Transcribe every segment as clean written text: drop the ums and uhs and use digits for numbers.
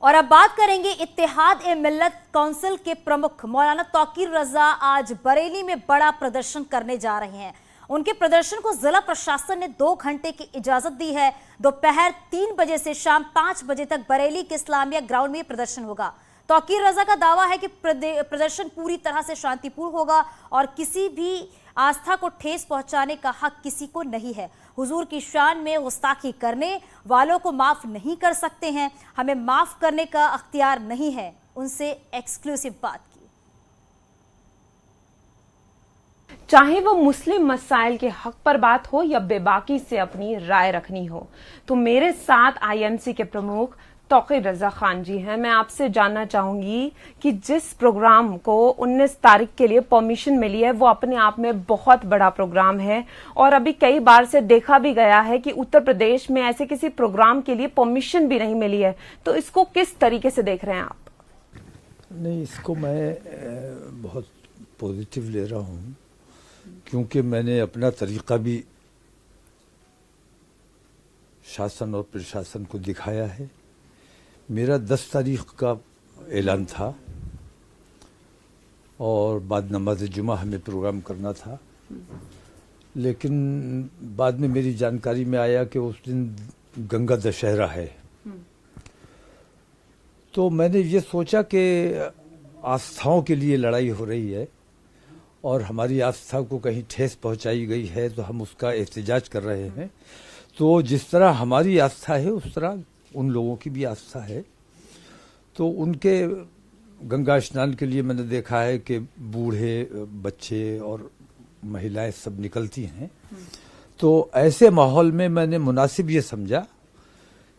और अब बात करेंगे इत्तेहाद-ए-मिल्लत काउंसिल के प्रमुख मौलाना तौकीर रजा आज बरेली में बड़ा प्रदर्शन करने जा रहे हैं। उनके प्रदर्शन को जिला प्रशासन ने 2 घंटे की इजाजत दी है। दोपहर 3 बजे से शाम 5 बजे तक बरेली के इस्लामिया ग्राउंड में प्रदर्शन होगा। तौकीर रजा का दावा है कि प्रदर्शन पूरी तरह से शांतिपूर्ण होगा और किसी भी आस्था को ठेस पहुंचाने का हक किसी को नहीं है। हुजूर की शान में गुस्ताखी करने वालों को माफ नहीं कर सकते हैं। हमें माफ करने का अख्तियार नहीं है। उनसे एक्सक्लूसिव बात की। चाहे वो मुस्लिम मसाइल के हक पर बात हो या बेबाकी से अपनी राय रखनी हो, तो मेरे साथ आईएमसी के प्रमुख तौकीर रजा खान जी हैं। मैं आपसे जानना चाहूंगी कि जिस प्रोग्राम को 19 तारीख के लिए परमिशन मिली है वो अपने आप में बहुत बड़ा प्रोग्राम है और अभी कई बार से देखा भी गया है कि उत्तर प्रदेश में ऐसे किसी प्रोग्राम के लिए परमिशन भी नहीं मिली है, तो इसको किस तरीके से देख रहे हैं आप? नहीं, इसको मैं बहुत पॉजिटिव ले रहा हूँ क्योंकि मैंने अपना तरीका भी शासन और प्रशासन को दिखाया है। मेरा 10 तारीख का ऐलान था और बाद नमाज जुमा हमें प्रोग्राम करना था, लेकिन बाद में मेरी जानकारी में आया कि उस दिन गंगा दशहरा है। तो मैंने ये सोचा कि आस्थाओं के लिए लड़ाई हो रही है और हमारी आस्था को कहीं ठेस पहुंचाई गई है तो हम उसका एहतजाज कर रहे हैं। तो जिस तरह हमारी आस्था है उस तरह उन लोगों की भी आस्था है। तो उनके गंगा स्नान के लिए मैंने देखा है कि बूढ़े, बच्चे और महिलाएं सब निकलती हैं। तो ऐसे माहौल में मैंने मुनासिब ये समझा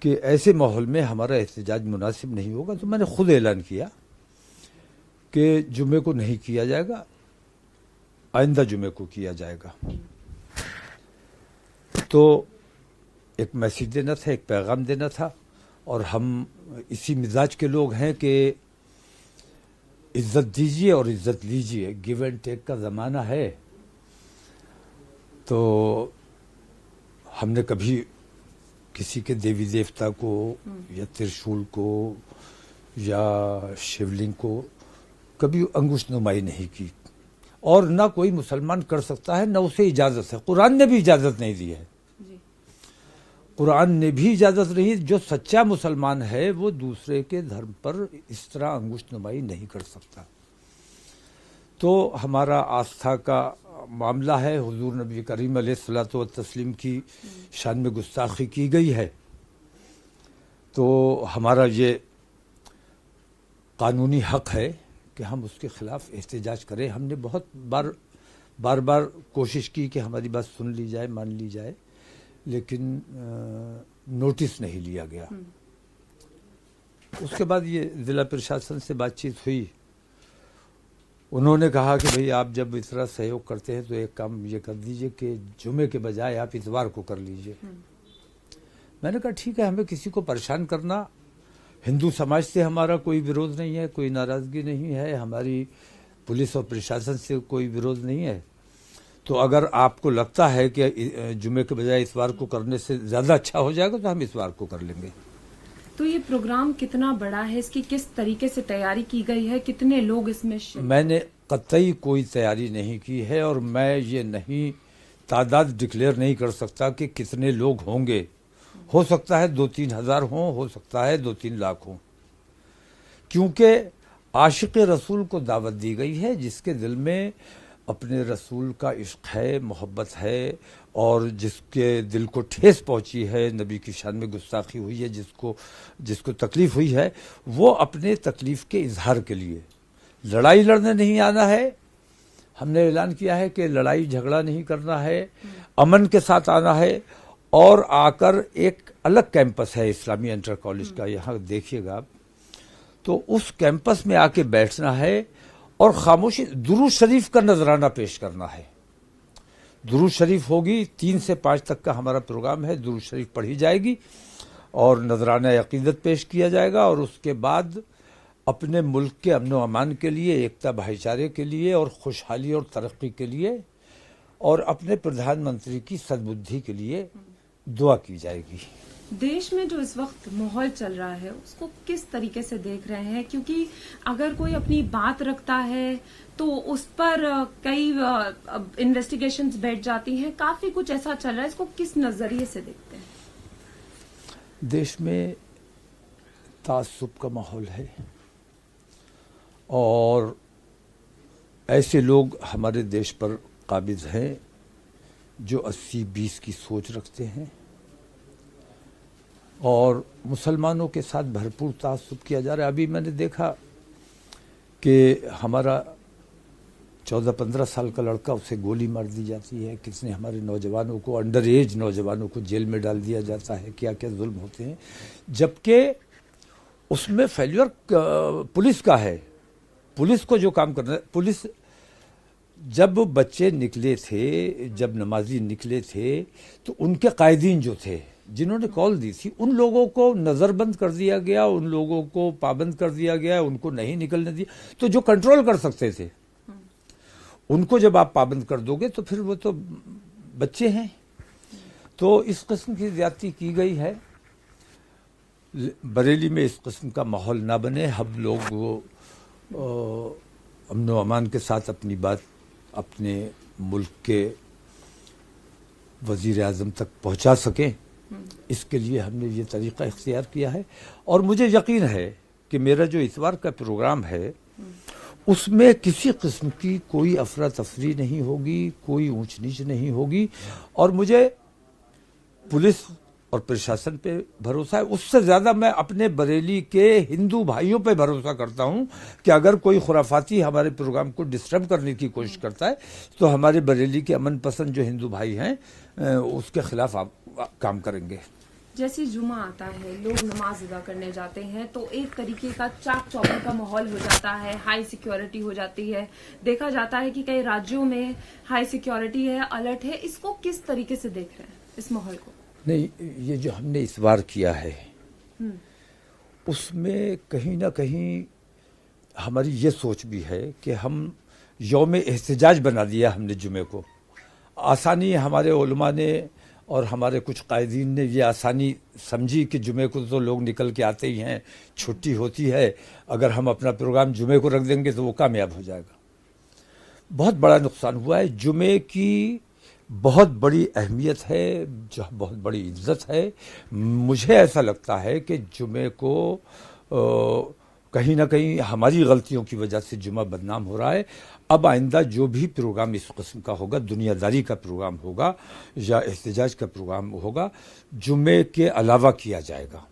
कि ऐसे माहौल में हमारा एहतजाज मुनासिब नहीं होगा, तो मैंने खुद ऐलान किया कि जुमे को नहीं किया जाएगा, आइंदा जुमे को किया जाएगा। तो एक मैसेज देना था, एक पैगाम देना था और हम इसी मिजाज के लोग हैं कि इज्जत दीजिए और इज्जत लीजिए, गिव एंड टेक का ज़माना है। तो हमने कभी किसी के देवी देवता को या त्रिशूल को या शिवलिंग को कभी अंगुश नुमाई नहीं की और ना कोई मुसलमान कर सकता है, ना उसे इजाज़त है। कुरान ने भी इजाज़त नहीं दी है। कुरान ने भी इजाज़त नहीं। जो सच्चा मुसलमान है वो दूसरे के धर्म पर इस तरह अंगुश नुमाई नहीं कर सकता। तो हमारा आस्था का मामला है। हुजूर नबी करीम अलैहिस्सलातु व तस्लीम की शान में गुस्ताखी की गई है, तो हमारा ये कानूनी हक है कि हम उसके खिलाफ एहतजाज करें। हमने बहुत बार कोशिश की कि हमारी बात सुन ली जाए, मान ली जाए, लेकिन नोटिस नहीं लिया गया। उसके बाद ये जिला प्रशासन से बातचीत हुई। उन्होंने कहा कि भाई आप जब इस तरह सहयोग करते हैं तो एक काम ये कर दीजिए कि जुमे के बजाय आप इतवार को कर लीजिए। मैंने कहा ठीक है, हमें किसी को परेशान करना, हिंदू समाज से हमारा कोई विरोध नहीं है, कोई नाराज़गी नहीं है, हमारी पुलिस और प्रशासन से कोई विरोध नहीं है। तो अगर आपको लगता है कि जुमे के बजाय इतवार को करने से ज़्यादा अच्छा हो जाएगा तो हम इतवार को कर लेंगे। तो ये प्रोग्राम कितना बड़ा है, इसकी किस तरीके से तैयारी की गई है, कितने लोग इसमें? मैंने कतई कोई तैयारी नहीं की है और मैं ये नहीं तादाद डिक्लेयर नहीं कर सकता कि कितने लोग होंगे। हो सकता है 2-3 हज़ार हों, हो सकता है 2-3 लाख हों, क्योंकि आशिक़ रसूल को दावत दी गई है जिसके दिल में अपने रसूल का इश्क है, मोहब्बत है और जिसके दिल को ठेस पहुंची है, नबी की शान में गुस्ताखी हुई है, जिसको तकलीफ़ हुई है, वो अपने तकलीफ़ के इजहार के लिए लड़ाई लड़ने नहीं आना है। हमने ऐलान किया है कि लड़ाई झगड़ा नहीं करना है, अमन के साथ आना है। और आकर एक अलग कैंपस है इस्लामी इंटर कॉलेज का, यहाँ देखिएगा, तो उस कैंपस में आके बैठना है और खामोशी दुरूद शरीफ का नजराना पेश करना है। दुरूद शरीफ होगी, 3 से 5 तक का हमारा प्रोग्राम है। दुरूद शरीफ पढ़ी जाएगी और नजराना अकीदत पेश किया जाएगा और उसके बाद अपने मुल्क के अमन व अमान के लिए, एकता भाईचारे के लिए और खुशहाली और तरक्की के लिए और अपने प्रधानमंत्री की सद्बुद्धि के लिए दुआ की जाएगी। देश में जो इस वक्त माहौल चल रहा है उसको किस तरीके से देख रहे हैं, क्योंकि अगर कोई अपनी बात रखता है तो उस पर कई इन्वेस्टिगेशंस बैठ जाती हैं, काफी कुछ ऐसा चल रहा है, इसको किस नजरिए से देखते हैं? देश में तासुब का माहौल है और ऐसे लोग हमारे देश पर काबिज हैं जो 80-20 की सोच रखते हैं और मुसलमानों के साथ भरपूर तासुब किया जा रहा है। अभी मैंने देखा कि हमारा 14-15 साल का लड़का, उसे गोली मार दी जाती है, कितने हमारे नौजवानों को, अंडर एज नौजवानों को जेल में डाल दिया जाता है, क्या क्या जुल्म होते हैं, जबकि उसमें फेल्यूर पुलिस का है। पुलिस को जो काम करना है, पुलिस जब बच्चे निकले थे, जब नमाजी निकले थे, तो उनके कायदीन जो थे जिन्होंने कॉल दी थी, उन लोगों को नज़रबंद कर दिया गया, उन लोगों को पाबंद कर दिया गया, उनको नहीं निकलने दिया। तो जो कंट्रोल कर सकते थे उनको जब आप पाबंद कर दोगे तो फिर वो तो बच्चे हैं। तो इस किस्म की ज्यादती की गई है। बरेली में इस किस्म का माहौल ना बने, हम लोग अमन व अमान के साथ अपनी बात अपने मुल्क के वजीर आज़म तक पहुंचा सकें, इसके लिए हमने ये तरीक़ा इख्तियार किया है। और मुझे यकीन है कि मेरा जो इतवार का प्रोग्राम है उसमें किसी किस्म की कोई अफरा तफरी नहीं होगी, कोई ऊंच नीच नहीं होगी। और मुझे पुलिस और प्रशासन पे भरोसा है, उससे ज़्यादा मैं अपने बरेली के हिंदू भाइयों पे भरोसा करता हूं कि अगर कोई खुराफाती हमारे प्रोग्राम को डिस्टर्ब करने की कोशिश करता है तो हमारे बरेली के अमन पसंद जो हिंदू भाई हैं उसके खिलाफ आप काम करेंगे। जैसे जुमा आता है, लोग नमाज अदा करने जाते हैं तो एक तरीके का चाक चौबंद का माहौल हो जाता है, हाई सिक्योरिटी हो जाती है। देखा जाता है कि कई राज्यों में हाई सिक्योरिटी है, अलर्ट है। इसको किस तरीके से देख रहे हैं, इस माहौल को? नहीं, ये जो हमने इस बार किया है उसमें कहीं ना कहीं हमारी ये सोच भी है कि हम यौम एहतजाज बना दिया हमने जुमे को। आसानी हमारे उलमा ने और हमारे कुछ कायदीन ने ये आसानी समझी कि जुमे को तो लोग निकल के आते ही हैं, छुट्टी होती है, अगर हम अपना प्रोग्राम जुमे को रख देंगे तो वो कामयाब हो जाएगा। बहुत बड़ा नुकसान हुआ है। जुमे की बहुत बड़ी अहमियत है, जो बहुत बड़ी इज्जत है। मुझे ऐसा लगता है कि जुमे को कहीं ना कहीं हमारी गलतियों की वजह से जुमा बदनाम हो रहा है। अब आइंदा जो भी प्रोग्राम इस किस्म का होगा, दुनियादारी का प्रोग्राम होगा या एहतजाज का प्रोग्राम होगा, जुमे के अलावा किया जाएगा।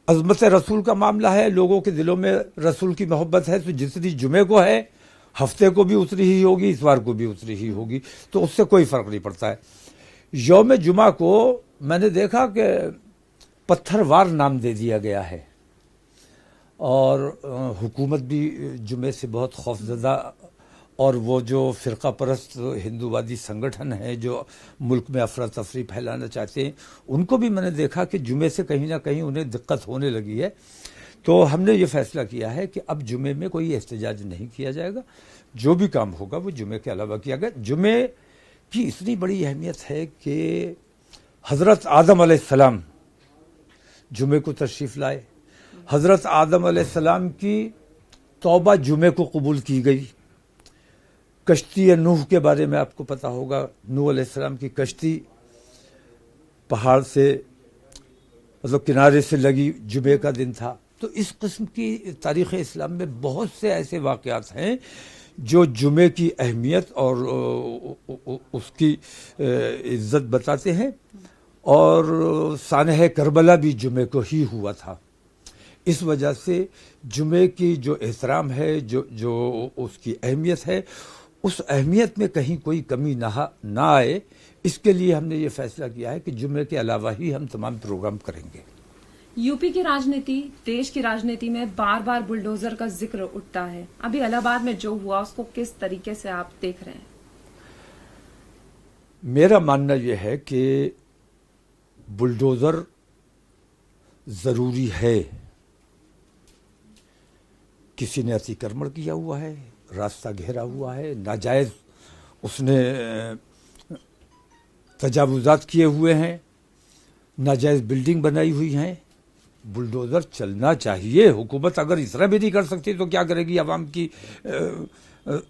अज़मत रसूल का मामला है, लोगों के दिलों में रसूल की मोहब्बत है, तो जितनी जुमे को है हफ्ते को भी उतनी ही होगी, इतवार को भी उतनी ही होगी, तो उससे कोई फ़र्क नहीं पड़ता है। यौम जुमा को मैंने देखा कि पत्थरवार नाम दे दिया गया है और हुकूमत भी जुमे से बहुत खौफज़दा, और वो जो फ़िरका परस्त हिंदूवादी संगठन है जो मुल्क में अफरा तफरी फैलाना चाहते हैं, उनको भी मैंने देखा कि जुमे से कहीं ना कहीं उन्हें दिक्कत होने लगी है। तो हमने ये फैसला किया है कि अब जुमे में कोई एहतजाज नहीं किया जाएगा, जो भी काम होगा वो जुमे के अलावा किया गया। जुमे की इतनी बड़ी अहमियत है कि हज़रत आदम अलैहिस्सलाम जुमे को तशरीफ़ लाए, हज़रत आदम अलैहिस्सलाम की तौबा जुमे को कबूल की गई। कश्ती नूह के बारे में आपको पता होगा, नूह अलैहिस्सलाम की कश्ती पहाड़ से मतलब किनारे से लगी, जुमे का दिन था। तो इस किस्म की तारीख़ इस्लाम में बहुत से ऐसे वाक़यात हैं जो जुमे की अहमियत और उसकी इज़्ज़त बताते हैं। और सानह करबला भी जुमे को ही हुआ था। इस वजह से जुमे की जो एहतराम है, जो उसकी अहमियत है, उस अहमियत में कहीं कोई कमी ना आए, इसके लिए हमने ये फैसला किया है कि जुमे के अलावा ही हम तमाम प्रोग्राम करेंगे। यूपी की राजनीति, देश की राजनीति में बार बार बुलडोजर का जिक्र उठता है। अभी इलाहाबाद में जो हुआ उसको किस तरीके से आप देख रहे हैं? मेरा मानना यह है कि बुलडोजर जरूरी है। किसी ने अतिक्रमण किया हुआ है, रास्ता घेरा हुआ है, नाजायज उसने तजावुजात किए हुए हैं, नाजायज बिल्डिंग बनाई हुई हैं। बुलडोजर चलना चाहिए। हुकूमत अगर इस तरह भी नहीं कर सकती तो क्या करेगी आवाम की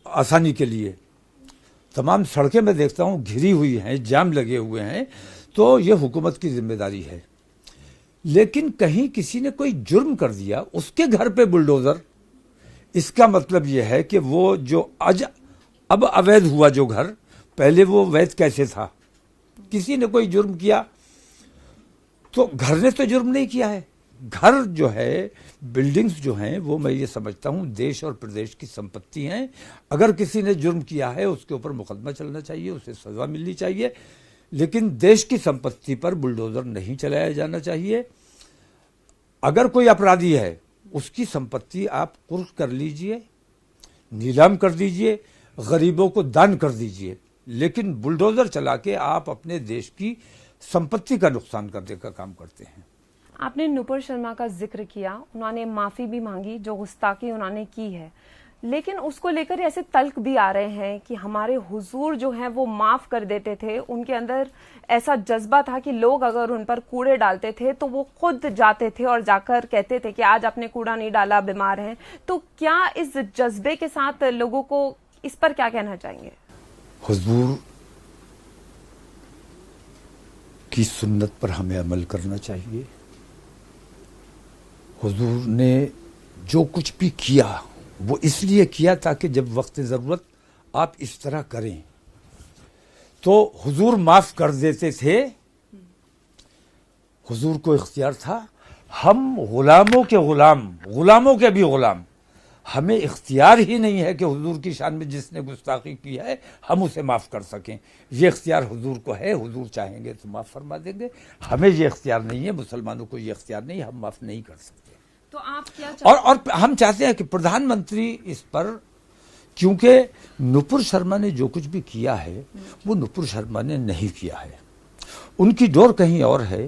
आसानी के लिए। तमाम सड़कें मैं देखता हूँ घिरी हुई हैं, जाम लगे हुए हैं, तो ये हुकूमत की जिम्मेदारी है। लेकिन कहीं किसी ने कोई जुर्म कर दिया, उसके घर पे बुलडोजर, इसका मतलब यह है कि वो जो अब अवैध हुआ जो घर, पहले वो वैध कैसे था। किसी ने कोई जुर्म किया तो घर ने तो जुर्म नहीं किया है। घर जो है, बिल्डिंग्स जो हैं, वो मैं ये समझता हूँ देश और प्रदेश की संपत्ति हैं। अगर किसी ने जुर्म किया है उसके ऊपर मुकदमा चलना चाहिए, उसे सजा मिलनी चाहिए, लेकिन देश की संपत्ति पर बुलडोजर नहीं चलाया जाना चाहिए। अगर कोई अपराधी है उसकी संपत्ति आप कुर्क कर लीजिए, नीलाम कर दीजिए, गरीबों को दान कर दीजिए, लेकिन बुलडोजर चला के आप अपने देश की संपत्ति का नुकसान करने का काम करते हैं। आपने नुपुर शर्मा का जिक्र किया, उन्होंने माफी भी मांगी जो गुस्ताखी उन्होंने की है, लेकिन उसको लेकर ऐसे तल्क भी आ रहे हैं कि हमारे हुजूर जो हैं वो माफ कर देते थे। उनके अंदर ऐसा जज्बा था कि लोग अगर उन पर कूड़े डालते थे तो वो खुद जाते थे और जाकर कहते थे कि आज आपने कूड़ा नहीं डाला, बीमार हैं। तो क्या इस जज्बे के साथ लोगों को, इस पर क्या कहना चाहेंगे? हुजूर की सुन्नत पर हमें अमल करना चाहिए। हुजूर ने जो कुछ भी किया वो इसलिए किया ताकि जब वक्त ज़रूरत आप इस तरह करें तो हुजूर माफ कर देते थे। हुजूर को इख्तियार था। हम गुलामों के गुलाम, गुलामों के भी गुलाम, हमें इख्तियार ही नहीं है कि हुजूर की शान में जिसने गुस्ताखी की है हम उसे माफ़ कर सकें। ये इख्तियार हुजूर को है, हुजूर चाहेंगे तो माफ़ फरमा देंगे। हमें ये इख्तियार नहीं है, मुसलमानों को ये इख्तियार नहीं, हम माफ़ नहीं कर सकते। तो आप क्या और हम चाहते हैं कि प्रधानमंत्री इस पर, क्योंकि नुपुर शर्मा ने जो कुछ भी किया है वो नुपुर शर्मा ने नहीं किया है। उनकी डोर कहीं और है,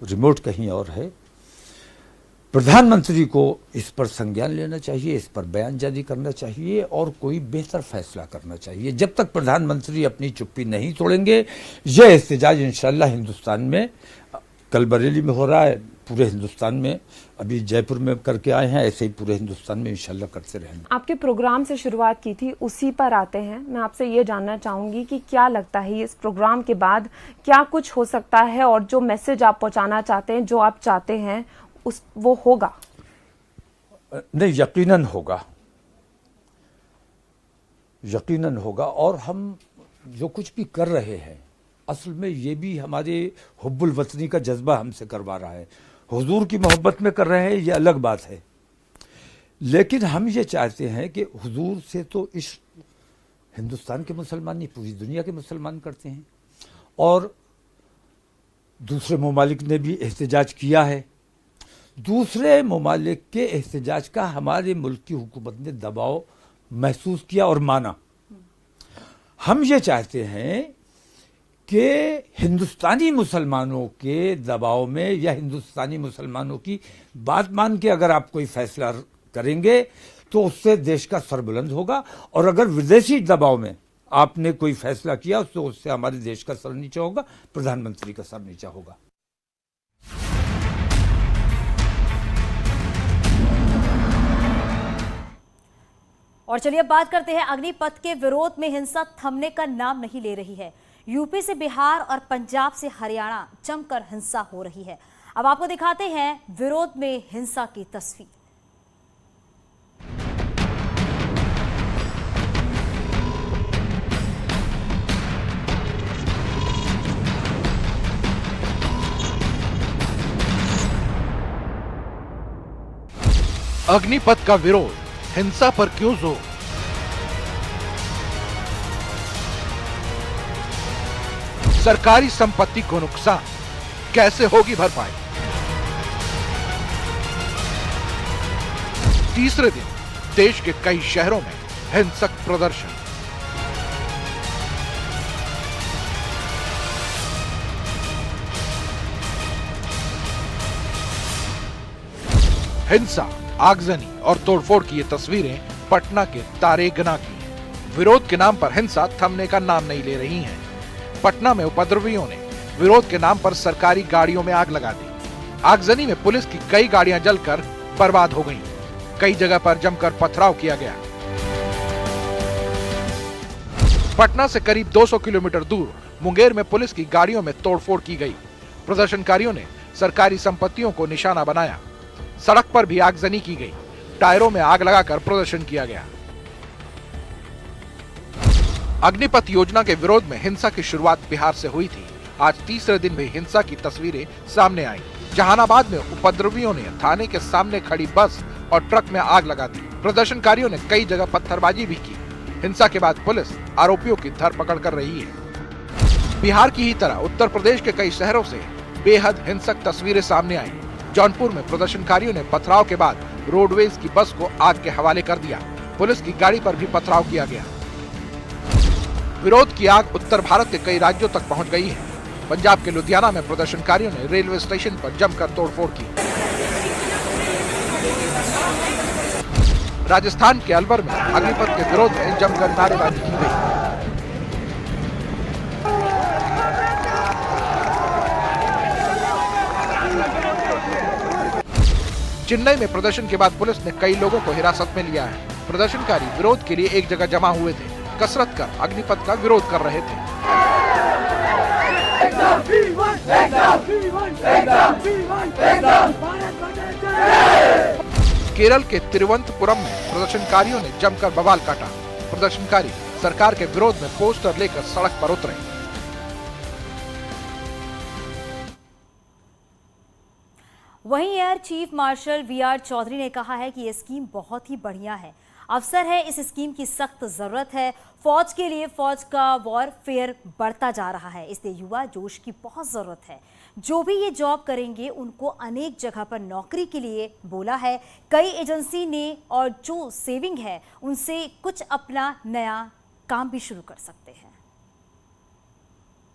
रिमोट कहीं और है। प्रधानमंत्री को इस पर संज्ञान लेना चाहिए, इस पर बयान जारी करना चाहिए और कोई बेहतर फैसला करना चाहिए। जब तक प्रधानमंत्री अपनी चुप्पी नहीं तोड़ेंगे, यह एहतजाज इंशाअल्लाह हिंदुस्तान में, कल बरेली में हो रहा है, पूरे हिंदुस्तान में, अभी जयपुर में करके आए हैं, ऐसे ही पूरे हिंदुस्तान में इंशाअल्लाह करते रहेंगे। आपके प्रोग्राम से शुरुआत की थी, उसी पर आते हैं। मैं आपसे ये जानना चाहूंगी कि क्या लगता है इस प्रोग्राम के बाद क्या कुछ हो सकता है और जो मैसेज आप पहुंचाना चाहते हैं, जो आप चाहते हैं वो होगा? नहीं, यकीनन होगा, यकीनन होगा। और हम जो कुछ भी कर रहे हैं असल में ये भी हमारे हुब्बुल वतनी का जज्बा हमसे करवा रहा है। हुजूर की मोहब्बत में कर रहे हैं ये अलग बात है, लेकिन हम ये चाहते हैं कि हुजूर से तो इश्क हिंदुस्तान के मुसलमान नहीं, पूरी दुनिया के मुसलमान करते हैं। और दूसरे ममालिक ने भी एहतजाज किया है। दूसरे ममालिक के एहतजाज का हमारे मुल्क की हुकूमत ने दबाव महसूस किया और माना। हम ये चाहते हैं कि हिंदुस्तानी मुसलमानों के दबाव में या हिंदुस्तानी मुसलमानों की बात मान के अगर आप कोई फैसला करेंगे तो उससे देश का सर बुलंद होगा, और अगर विदेशी दबाव में आपने कोई फैसला किया तो उससे हमारे देश का सर नीचा होगा, प्रधानमंत्री का सर नीचा होगा। और चलिए अब बात करते हैं अग्निपथ के विरोध में हिंसा थमने का नाम नहीं ले रही है। यूपी से बिहार और पंजाब से हरियाणा जमकर हिंसा हो रही है। अब आपको दिखाते हैं विरोध में हिंसा की तस्वीर। अग्निपथ का विरोध, हिंसा पर क्यों जोर? सरकारी संपत्ति को नुकसान, कैसे होगी भरपाई? तीसरे दिन देश के कई शहरों में हिंसक प्रदर्शन। हिंसा, आगजनी और तोड़फोड़ की ये तस्वीरें पटना के तारेगना की। विरोध के नाम पर हिंसा थमने का नाम नहीं ले रही है। पटना में उपद्रवियों ने विरोध के नाम पर सरकारी गाड़ियों में आग लगा दी। आगजनी में पुलिस की कई गाड़ियां जलकर बर्बाद हो गईं। कई जगह पर जमकर पथराव किया गया। पटना से करीब 200 किलोमीटर दूर मुंगेर में पुलिस की गाड़ियों में तोड़फोड़ की गई। प्रदर्शनकारियों ने सरकारी संपत्तियों को निशाना बनाया। सड़क पर भी आगजनी की गई। टायरों में आग लगाकर प्रदर्शन किया गया। अग्निपथ योजना के विरोध में हिंसा की शुरुआत बिहार से हुई थी। आज तीसरे दिन भी हिंसा की तस्वीरें सामने आई। जहानाबाद में उपद्रवियों ने थाने के सामने खड़ी बस और ट्रक में आग लगा दी। प्रदर्शनकारियों ने कई जगह पत्थरबाजी भी की। हिंसा के बाद पुलिस आरोपियों की धरपकड़ कर रही है। बिहार की ही तरह उत्तर प्रदेश के कई शहरों से बेहद हिंसक तस्वीरें सामने आई। जौनपुर में प्रदर्शनकारियों ने पथराव के बाद रोडवेज की बस को आग के हवाले कर दिया। पुलिस की गाड़ी पर भी पथराव किया गया। विरोध की आग उत्तर भारत के कई राज्यों तक पहुंच गई है। पंजाब के लुधियाना में प्रदर्शनकारियों ने रेलवे स्टेशन पर जमकर तोड़फोड़ की। राजस्थान के अलवर में अग्निपथ के विरोध में जमकर नारेबाजी की गई। चेन्नई में प्रदर्शन के बाद पुलिस ने कई लोगों को हिरासत में लिया है। प्रदर्शनकारी विरोध के लिए एक जगह जमा हुए थे। कसरत कर अग्निपथ का विरोध कर रहे थे। केरल के तिरुवनंतपुरम में प्रदर्शनकारियों ने जमकर बवाल काटा। प्रदर्शनकारी सरकार के विरोध में पोस्टर लेकर सड़क पर उतरे। वहीं air chief marshal V R Chaudhary ने कहा है कि ये स्कीम बहुत ही बढ़िया है। अवसर है, इस स्कीम की सख्त जरूरत है। फौज के लिए फौज का वॉरफेयर बढ़ता जा रहा है, इसलिए युवा जोश की बहुत जरूरत है। जो भी ये जॉब करेंगे उनको अनेक जगह पर नौकरी के लिए बोला है। कई एजेंसी ने और जो सेविंग है उनसे कुछ अपना नया काम भी शुरू कर सकते हैं।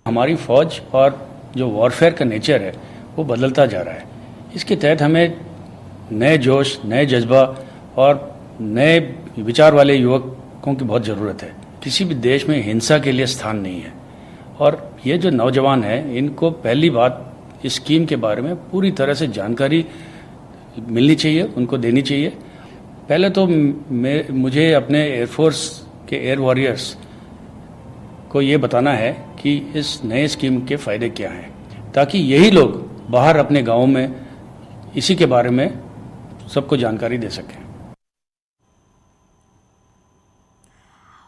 हमारी फौज और जो वॉरफेयर का नेचर है वो बदलता जा रहा है। इसके तहत हमें नए जोश, नए जज्बा और नए विचार वाले युवकों की बहुत ज़रूरत है। किसी भी देश में हिंसा के लिए स्थान नहीं है और ये जो नौजवान हैं इनको पहली बात इस स्कीम के बारे में पूरी तरह से जानकारी मिलनी चाहिए, उनको देनी चाहिए। पहले तो मुझे अपने एयरफोर्स के एयर वॉरियर्स को ये बताना है कि इस नए स्कीम के फ़ायदे क्या हैं, ताकि यही लोग बाहर अपने गाँव में इसी के बारे में सबको जानकारी दे सकें।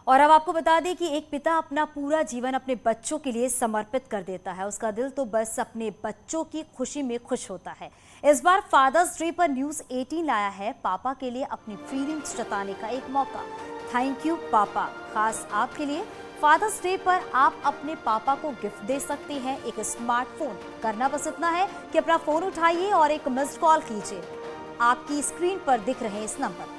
और अब आपको बता दें कि एक पिता अपना पूरा जीवन अपने बच्चों के लिए समर्पित कर देता है। उसका दिल तो बस अपने बच्चों की खुशी में खुश होता है। इस बार फादर्स डे पर न्यूज़ 18 लाया है पापा के लिए अपनी फीलिंग्स जताने का एक मौका। थैंक यू पापा, खास आपके लिए। फादर्स डे पर आप अपने पापा को गिफ्ट दे सकते हैं, एक स्मार्टफोन। करना बस इतना है कि अपना फोन उठाइए और एक मिस्ड कॉल कीजिए आपकी स्क्रीन पर दिख रहे इस नंबर पर।